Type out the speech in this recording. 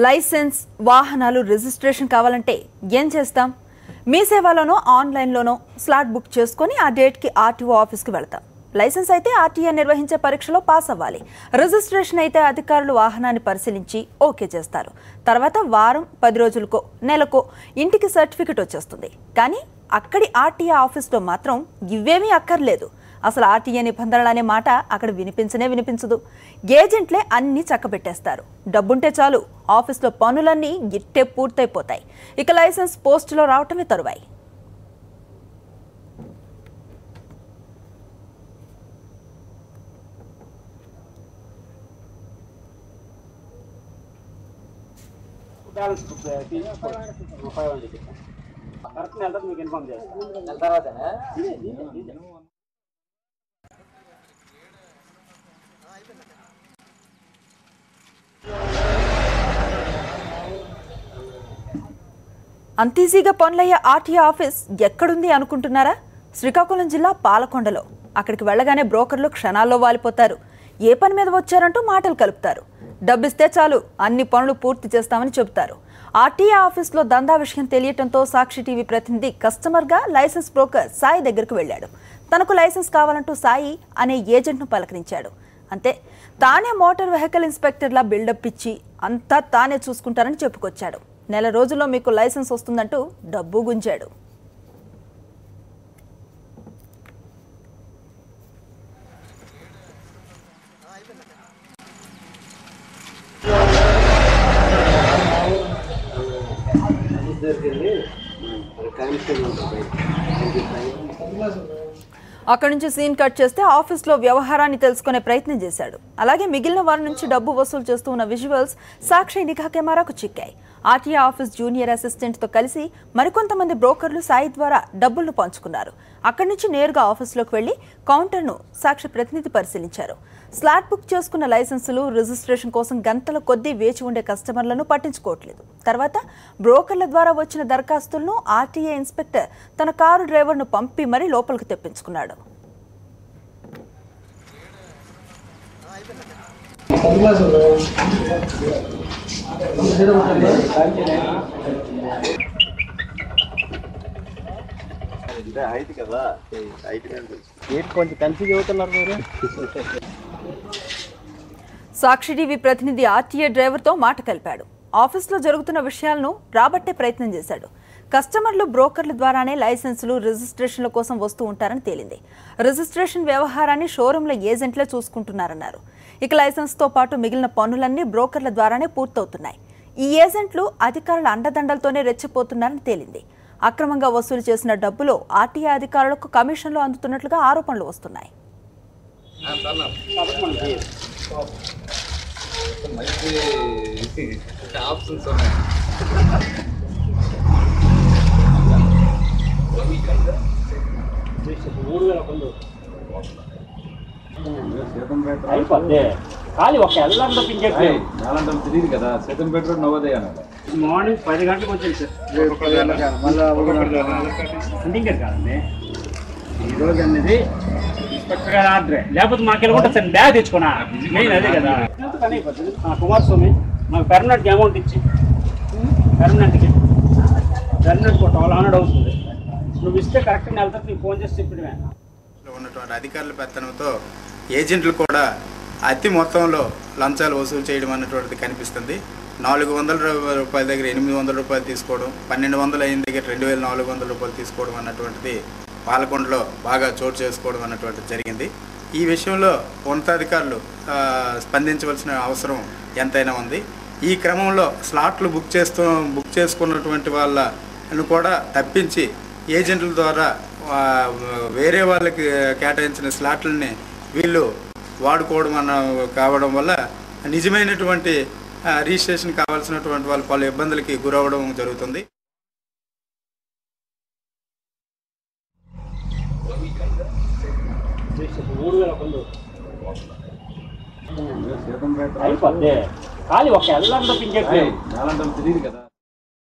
Licence వాహనాలు registration కావాలంటే ఏం చేస్తాం? మీ సేవలోనో ఆన్లైన్లోనో స్లాట్ బుక్ చేసుకొని ఆ డేట్కి ఆర్టీఓ ఆఫీస్కి వెళ్తాం. లైసెన్స్ అయితే ఆర్టీఏ నిర్వహించే పరీక్షలో పాస్ అవ్వాలి. రిజిస్ట్రేషన్ అయితే అధికారులు వాహనాన్ని పరిశీలించి ఓకే చేస్తారు. తర్వాత వారం 10 రోజులకో నెలకో ఇంటికి సర్టిఫికెట్ వచ్చేస్తుంది. కానీ అక్కడి ఆర్టీఏ ఆఫీస్లో మాత్రం ఇవేమీ అక్కర్లేదు. అసలు ఆర్టీఏ నిబంధనలు అనే మాట అక్కడ వినిపించదు. ఏజెంట్లే అన్నీ చక్కబెట్టేస్తారు. డబ్బుంటే చాలు ఆఫీస్లో పనులన్నీ ఇట్టే పూర్తయిపోతాయి. ఇక లైసెన్స్ పోస్టులో రావటమే తరువాయి. అంత ఈజీగా పనులయ్యే ఆర్టీఏ ఆఫీస్ ఎక్కడుంది అనుకుంటున్నారా? శ్రీకాకుళం జిల్లా పాలకొండలో. అక్కడికి వెళ్ళగానే బ్రోకర్లు క్షణాల్లో వాలిపోతారు. ఏ పని మీద వచ్చారంటూ మాటలు కలుపుతారు. డబ్బిస్తే చాలు అన్ని పనులు పూర్తి చేస్తామని చెబుతారు. ఆర్టీఏ ఆఫీస్లో దందా విషయం తెలియటంతో సాక్షి టీవీ ప్రతినిధి కస్టమర్గా లైసెన్స్ బ్రోకర్ సాయి దగ్గరకు వెళ్ళాడు. తనకు లైసెన్స్ కావాలంటూ సాయి అనే ఏజెంట్ను పలకరించాడు. అంతే, తానే మోటార్ వెహికల్ ఇన్స్పెక్టర్లా బిల్డప్ ఇచ్చి అంతా తానే చూసుకుంటారని చెప్పుకొచ్చాడు. నెల రోజుల్లో మీకు లైసెన్స్ వస్తుందంటూ డబ్బు గుంజాడు. అక్కడి నుంచి సీన్ కట్ చేస్తే ఆఫీస్లో వ్యవహారాన్ని తెలుసుకునే ప్రయత్నం చేశాడు. అలాగే మిగిలిన వారి నుంచి డబ్బు వసూలు చేస్తూ ఉన్న విజువల్స్ సాక్షి నిఘా కెమెరాకు చిక్కాయి. ఆర్టీఏ ఆఫీస్ జూనియర్ అసిస్టెంట్తో కలిసి మరికొంతమంది బ్రోకర్లు సాయి ద్వారా డబ్బులను పంచుకున్నారు. అక్కడి నుంచి నేరుగా ఆఫీస్లోకి వెళ్లి కౌంటర్ను సాక్షి ప్రతినిధి పరిశీలించారు. స్లాట్ బుక్ చేసుకున్న లైసెన్సులు రిజిస్ట్రేషన్ కోసం గంటల కొద్దీ వేచి ఉండే కస్టమర్లను పట్టించుకోవట్లేదు. తర్వాత బ్రోకర్ల ద్వారా వచ్చిన దరఖాస్తులను ఆర్టీఏ ఇన్స్పెక్టర్ తన కారు డ్రైవర్ను పంపి మరీ లోపలికి తెప్పించుకున్నాడు. సాక్షి టీవీ ప్రతినిధి ఆర్టీఏ డ్రైవర్తో మాట కలిపాడు. ఆఫీస్లో జరుగుతున్న విషయాలను రాబట్టే ప్రయత్నం చేశాడు. కస్టమర్లు బ్రోకర్ల ద్వారానే లైసెన్సులు రిజిస్ట్రేషన్ల కోసం వస్తూ ఉంటారని తేలింది. రిజిస్ట్రేషన్ వ్యవహారాన్ని షోరూంల ఏజెంట్లే చూసుకుంటున్నారన్నారు. ఇక లైసెన్స్తో పాటు మిగిలిన పనులన్నీ బ్రోకర్ల ద్వారానే పూర్తవుతున్నాయి. ఈ ఏజెంట్లు అధికారుల అండదండలతోనే రెచ్చిపోతున్నారని తేలింది. అక్రమంగా వసూలు చేసిన డబ్బులో ఆర్టీఏ అధికారులకు కమిషన్లు అందుతున్నట్లుగా ఆరోపణలు వస్తున్నాయి. తెలియదు కదా, సెకండ్ బెడ్రూమ్ నవోదయ మార్నింగ్ 10 గంటలకు వచ్చింది సార్. కాదండి ఈరోజు అనేది ఇన్స్పెక్టర్ గారు ఆర్డరే, లేకపోతే మాకు వెళ్ళకుండా సార్ బ్యాగ్ తెచ్చుకున్నా. మెయిన్ అదే కదా. కుమారస్వామి మాకు పెర్మనెంట్కి అమౌంట్ ఇచ్చి పెర్మనెంట్కి ఒక 1200 అవుతుంది. నువ్వు ఇస్తే కరెక్ట్గా వెళ్తావు. నీకు ఫోన్ చేసి చెప్పడమే. ఉన్నటువంటి అధికారుల పెత్తనంతో ఏజెంట్లు కూడా అతి మొత్తంలో లంచాలు వసూలు చేయడం అన్నటువంటిది కనిపిస్తుంది. 400 రూపాయల దగ్గర 800 రూపాయలు తీసుకోవడం, 1200 అయిన దగ్గర 2400 రూపాయలు తీసుకోవడం అన్నటువంటిది పాలకొండలో బాగా చోటు చేసుకోవడం అన్నటువంటిది జరిగింది. ఈ విషయంలో ఉన్నతాధికారులు స్పందించవలసిన అవసరం ఎంతైనా ఉంది. ఈ క్రమంలో స్లాట్లు బుక్ చేసుకున్నటువంటి వాళ్ళను కూడా తప్పించి ఏజెంట్ల ద్వారా వేరే వాళ్ళకి కేటాయించిన స్లాట్లని వీళ్ళు వాడుకోవడం కావడం వల్ల నిజమైనటువంటి రిజిస్ట్రేషన్ కావాల్సినటువంటి వాళ్ళు పలు ఇబ్బందులకి గురవడం జరుగుతుంది. ఖాళీ ఒక తెలియదు కదా.